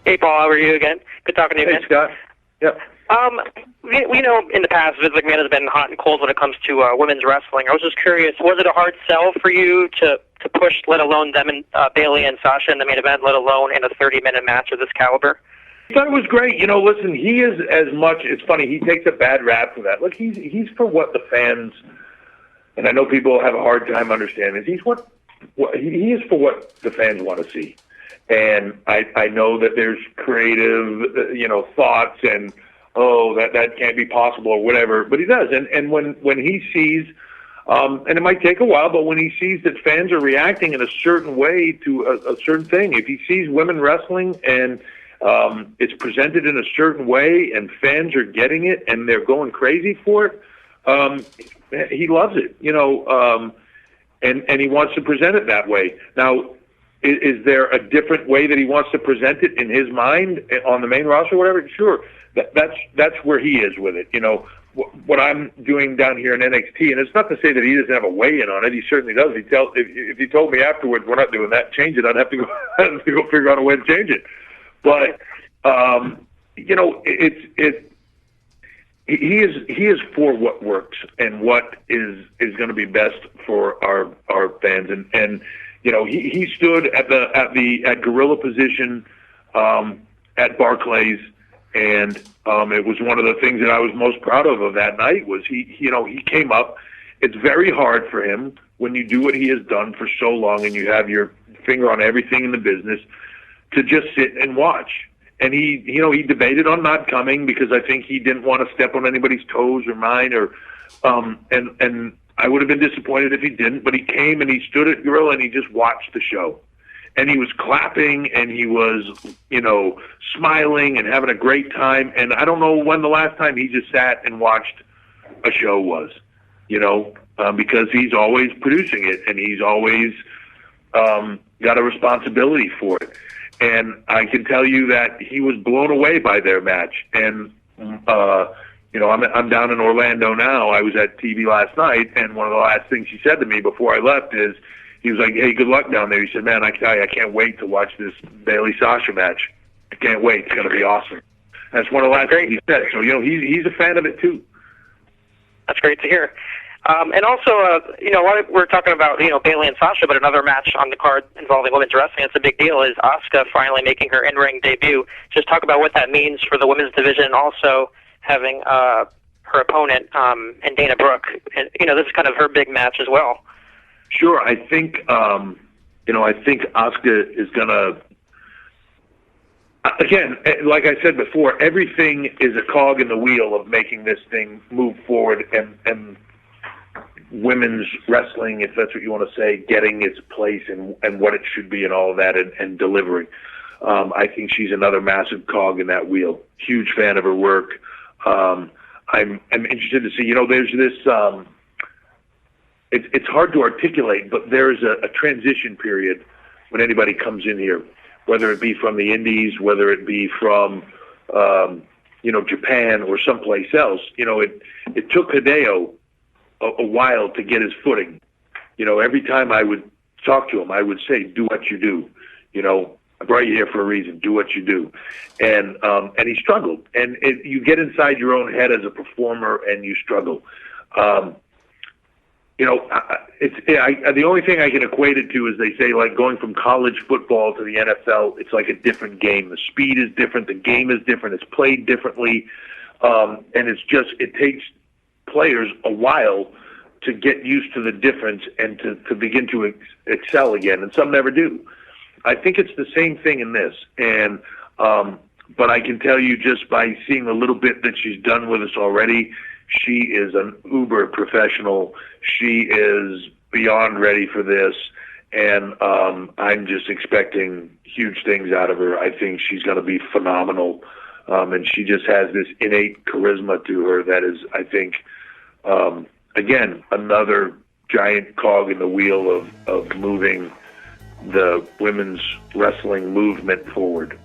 Hey, Paul, how are you again? Good talking to you, Hey, man. Scott. Yep. We know in the past Vince McMahon has been hot and cold when it comes to women's wrestling. I was just curious, was it a hard sell for you to push, let alone them and Bayley and Sasha in the main event, let alone in a 30-minute match of this caliber? I thought it was great. You know, listen, he is as much. It's funny. He takes a bad rap for that. Look, he's for what the fans, and I know people have a hard time understanding. He is for what the fans want to see, and I know that there's creative, thoughts and that can't be possible or whatever, but he does. And when he sees, and it might take a while, but when he sees that fans are reacting in a certain way to a certain thing, if he sees women wrestling and it's presented in a certain way and fans are getting it and they're going crazy for it, he loves it, and he wants to present it that way. Now, is there a different way that he wants to present it in his mind on the main roster or whatever? Sure. That's where he is with it. What I'm doing down here in NXT, and it's not to say that he doesn't have a weigh-in on it. He certainly does. If he told me afterwards, we're not doing that, change it, I'd have to go figure out a way to change it. But he is for what works and what is going to be best for our fans. And he stood at gorilla position at Barclays. And it was one of the things that I was most proud of that night was he came up. It's very hard for him when you do what he has done for so long and you have your finger on everything in the business to just sit and watch. And he debated on not coming because I think he didn't want to step on anybody's toes or mine and I would have been disappointed if he didn't, but he came and he stood at Gorilla and he just watched the show. And he was clapping and he was, smiling and having a great time. And I don't know when the last time he just sat and watched a show was, because he's always producing it and he's always got a responsibility for it. And I can tell you that he was blown away by their match. And, I'm down in Orlando now. I was at TV last night, and one of the last things he said to me before I left is, he was like, hey, good luck down there. He said, man, I tell you, I can't wait to watch this Bayley-Sasha match. I can't wait. It's going to be awesome. That's one of the last things he said. So, he's a fan of it, too. That's great to hear. And also, we're talking about, Bayley and Sasha, but another match on the card involving women's wrestling, it's a big deal, is Asuka finally making her in-ring debut. Just talk about what that means for the women's division and also having her opponent and Dana Brooke. And, this is kind of her big match as well. Sure, I think Asuka is gonna. Again, like I said before, everything is a cog in the wheel of making this thing move forward, and women's wrestling, if that's what you want to say, getting its place and what it should be and all of that, and delivering. I think she's another massive cog in that wheel. Huge fan of her work. I'm interested to see. There's this. It's hard to articulate, but there's a transition period when anybody comes in here, whether it be from the Indies, whether it be from, Japan or someplace else. It took Hideo a while to get his footing. Every time I would talk to him, I would say, do what you do. I brought you here for a reason. Do what you do. And he struggled. And you get inside your own head as a performer and you struggle. The only thing I can equate it to is they say, like, going from college football to the NFL, it's like a different game. The speed is different. The game is different. It's played differently. And it takes players a while to get used to the difference and to begin to excel again. And some never do. I think it's the same thing in this. And, but I can tell you just by seeing a little bit that she's done with us already, she is an uber professional. She is beyond ready for this, and I'm just expecting huge things out of her. I think she's going to be phenomenal, and she just has this innate charisma to her that is, I think, again, another giant cog in the wheel of moving the women's wrestling movement forward.